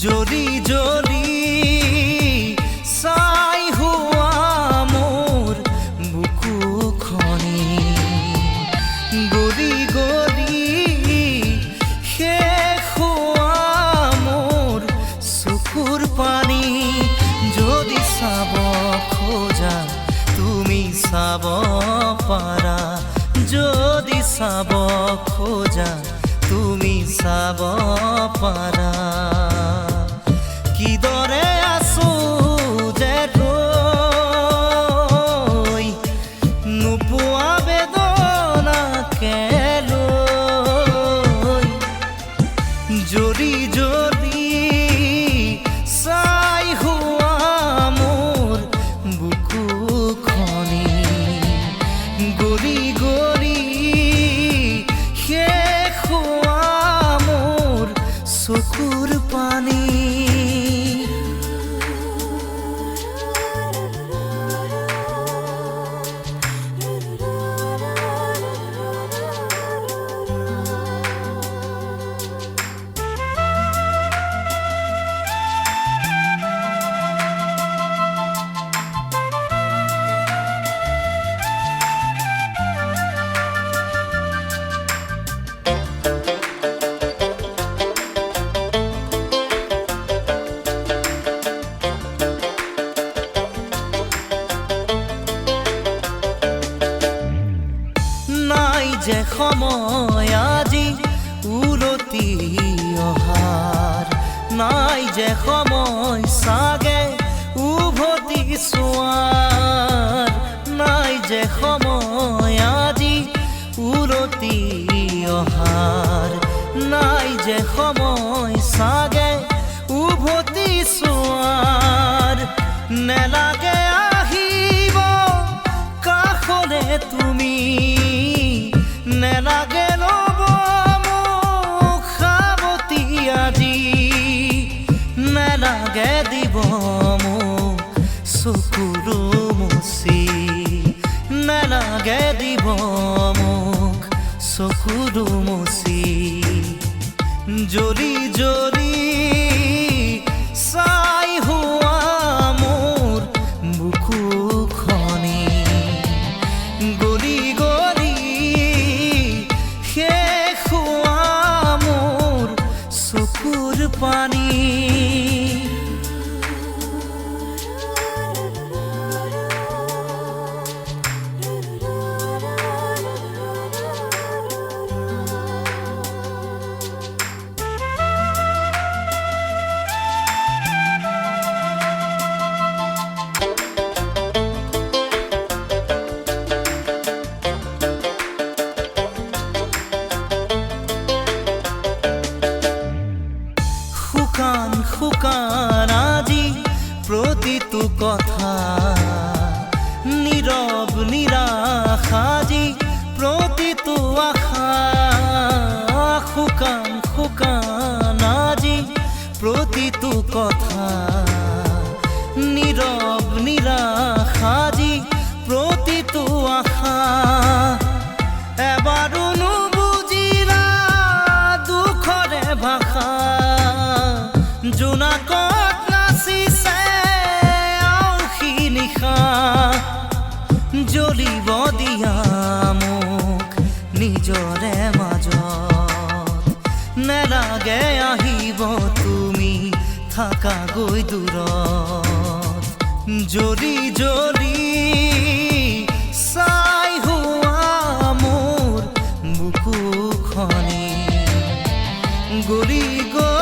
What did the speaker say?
জলি জলি চাই হোৱা মোৰ বুকুখনি গলি গলি শেষ হোৱা মোৰ চকুৰ পানী যদি চাব খোজা তুমি চাব পাৰা যদি চাব খোজা তুমি চাব পাৰা কিদৰে আছো যে ৰৈ নোপোৱা বেদনাকে লৈ জলি জলি চাই হোৱা মোৰ বুকুখনি গলি গলি শেষ হোৱা মোৰ চকুৰ পানী যে সময় আজি উলটি অহাৰ নাই যে সময় চাগে উভতি চোৱাৰ নাই যে সময় আজি উলটি অহাৰ নাই যে সময় চাগে উভতি চোৱাৰ নেলাগে আহিব কাষলে তুমি নেলাগে ল'ব মোক সাৱটি আজি নেলাগে দিব মোক চকুৰো মুচি নেলাগে দিব মোক চকুৰো মুচি জলি জলি চাই হোৱা মোৰ বুকুখনি গলি গলি শেষ হোৱা মোৰ চকুৰ পানী শুকান শুকান আজি প্ৰতিটো কথা নীৰৱ নিৰাশ আজি প্ৰতিটো আশা শুকান শুকান আজি প্ৰতিটো কথা নীৰৱ নিৰাশ আজি প্ৰতিটো আশা এবাৰো নুবুজিলা দুখৰে ভাষা জোনাকত নাচিছে আউসী নিশা জ্বলিব দিয়া মোক নিজৰে মাজত নেলাগে আহিব তুমি থাকাগৈ দূৰত জলি জলি চাই হোৱা মোৰ বুকুখনি গলি গলি